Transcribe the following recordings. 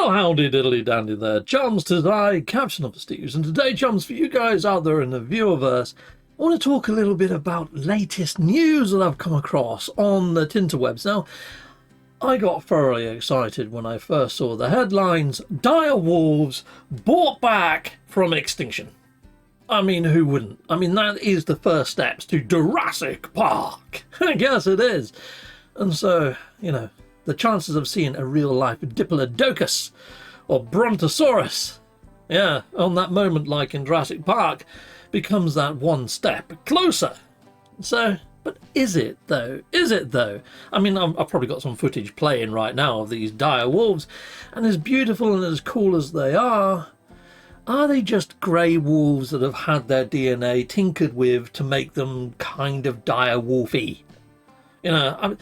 Well, howdy diddly dandy there, chums. Today, Captain of the Steves, and today, chums, for you guys out there in the viewerverse, I want to talk a little bit about latest news that I've come across on the tinterwebs. Now, I got thoroughly excited when I first saw the headlines, dire wolves brought back from extinction. I mean, who wouldn't? I mean, that is the first steps to Jurassic Park. I guess it is. And so, you know, the chances of seeing a real-life Diplodocus or Brontosaurus, yeah, on that moment like in Jurassic Park, becomes that one step closer. So, but is it though? Is it though? I mean, I've probably got some footage playing right now of these dire wolves, and as beautiful and as cool as they are they just grey wolves that have had their DNA tinkered with to make them kind of dire wolfy? You know,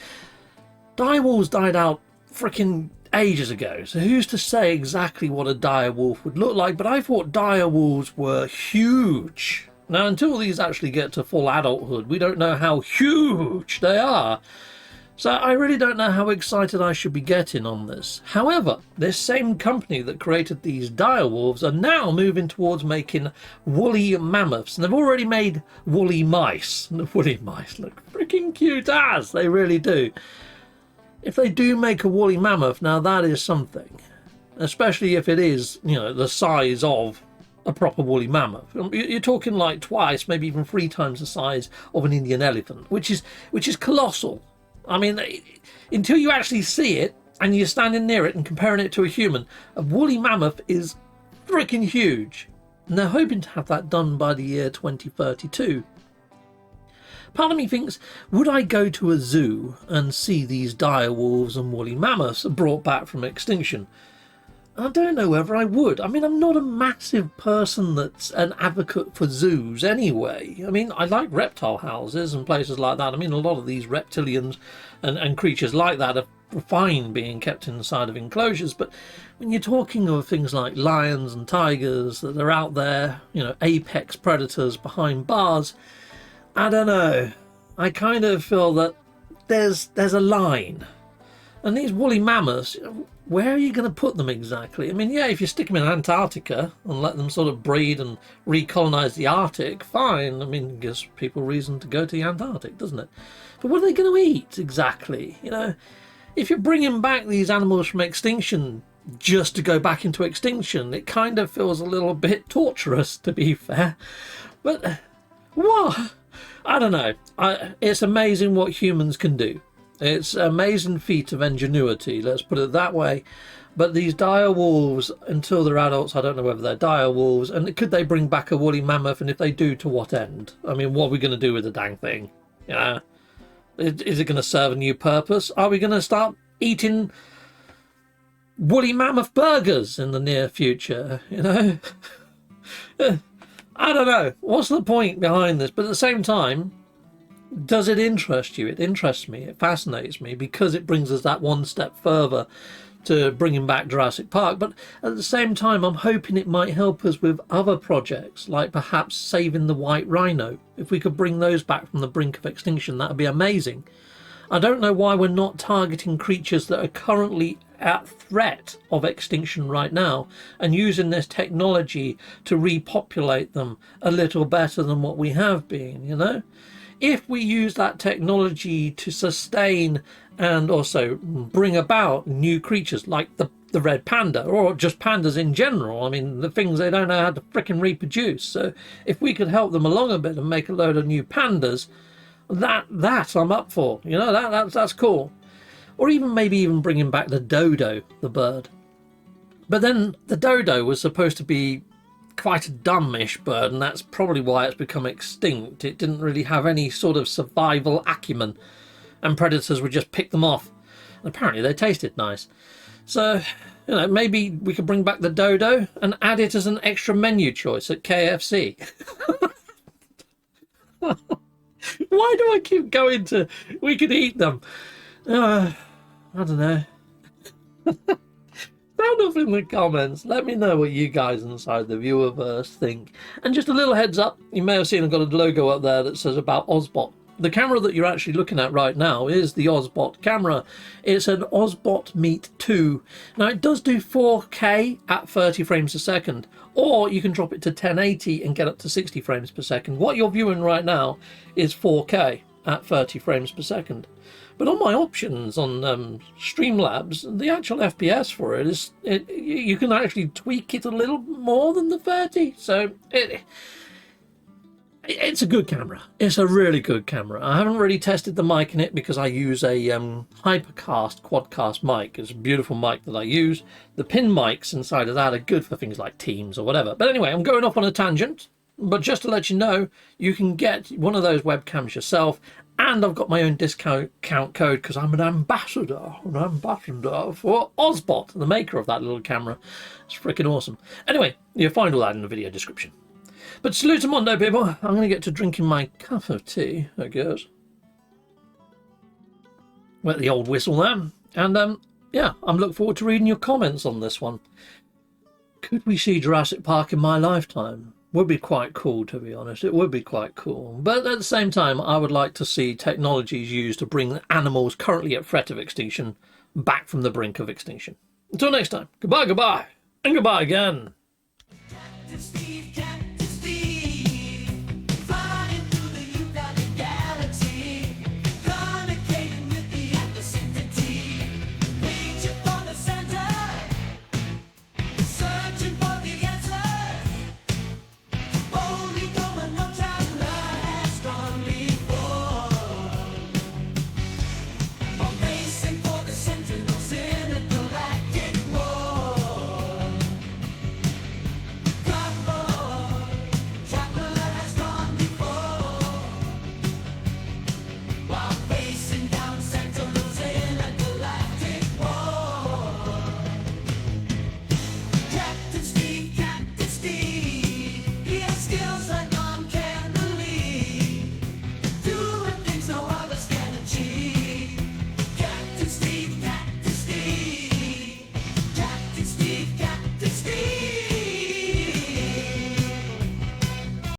dire wolves died out freaking ages ago, so who's to say exactly what a dire wolf would look like? But I thought dire wolves were huge. Now, until these actually get to full adulthood, we don't know how huge they are. So I really don't know how excited I should be getting on this. However, this same company that created these dire wolves are now moving towards making woolly mammoths. And they've already made woolly mice. And the woolly mice look freaking cute as, they really do. If they do make a woolly mammoth, now that is something. Especially if it is, you know, the size of a proper woolly mammoth. You're talking like twice, maybe even 3 times the size of an Indian elephant, which is colossal. I mean, until you actually see it and you're standing near it and comparing it to a human, a woolly mammoth is freaking huge. And they're hoping to have that done by the year 2032. Part of me thinks, would I go to a zoo and see these dire wolves and woolly mammoths brought back from extinction? I don't know whether I would. I mean, I'm not a massive person that's an advocate for zoos anyway. I mean, I like reptile houses and places like that. I mean, a lot of these reptilians and creatures like that are fine being kept inside of enclosures. But when you're talking of things like lions and tigers that are out there, you know, apex predators behind bars, I don't know. I kind of feel that there's a line. And these woolly mammoths, where are you going to put them exactly? I mean, yeah, if you stick them in Antarctica and let them sort of breed and recolonize the Arctic, fine. I mean, it gives people reason to go to the Antarctic, doesn't it? But what are they going to eat exactly? You know, if you're bringing back these animals from extinction just to go back into extinction, it kind of feels a little bit torturous, to be fair. But, what? I don't know. It's amazing what humans can do. It's an amazing feat of ingenuity, let's put it that way. But these dire wolves, until they're adults, I don't know whether they're dire wolves. And could they bring back a woolly mammoth? And if they do, to what end? I mean, what are we going to do with the dang thing? Yeah. Is it going to serve a new purpose? Are we going to start eating woolly mammoth burgers in the near future? You know? I don't know. What's the point behind this? But at the same time, does it interest you? It interests me. It fascinates me because it brings us that one step further to bringing back Jurassic Park. But at the same time, I'm hoping it might help us with other projects, like perhaps saving the white rhino. If we could bring those back from the brink of extinction, that would be amazing. I don't know why we're not targeting creatures that are currently at threat of extinction right now and using this technology to repopulate them a little better than what we have been, you know? If we use that technology to sustain and also bring about new creatures like the red panda, or just pandas in general, I mean, the things they don't know how to frickin' reproduce. So if we could help them along a bit and make a load of new pandas, that I'm up for. You know, that's cool. Or maybe even bringing back the dodo, the bird. But then the dodo was supposed to be quite a dumbish bird, and that's probably why it's become extinct. It didn't really have any sort of survival acumen, and predators would just pick them off. And apparently they tasted nice. So, you know, maybe we could bring back the dodo and add it as an extra menu choice at KFC. Why do I keep going to we could eat them? I don't know. Sound off in the comments. Let me know what you guys inside the viewerverse think. And just a little heads up, you may have seen I've got a logo up there that says about Ozbot. The camera that you're actually looking at right now is the Osbot camera. It's an Osbot Meet 2. Now it does do 4K at 30 frames a second, or you can drop it to 1080 and get up to 60 frames per second. What you're viewing right now is 4K at 30 frames per second. But on my options on Streamlabs, the actual FPS for it is, you can actually tweak it a little more than the 30. So it's a good camera. It's a really good camera. I haven't really tested the mic in it because I use a Hypercast quadcast mic. It's a beautiful mic that I use. The pin mics inside of that are good for things like Teams or whatever. But anyway, I'm going off on a tangent. But just to let you know, you can get one of those webcams yourself. And I've got my own discount code because I'm an ambassador for Osbot, the maker of that little camera. It's freaking awesome. Anyway, you'll find all that in the video description. But salute Mondo, people. I'm going to get to drinking my cup of tea, I guess. Wet the old whistle there. And, yeah, I'm looking forward to reading your comments on this one. Could we see Jurassic Park in my lifetime? Would be quite cool, to be honest. It would be quite cool. But at the same time, I would like to see technologies used to bring animals currently at threat of extinction back from the brink of extinction. Until next time, goodbye, and goodbye again.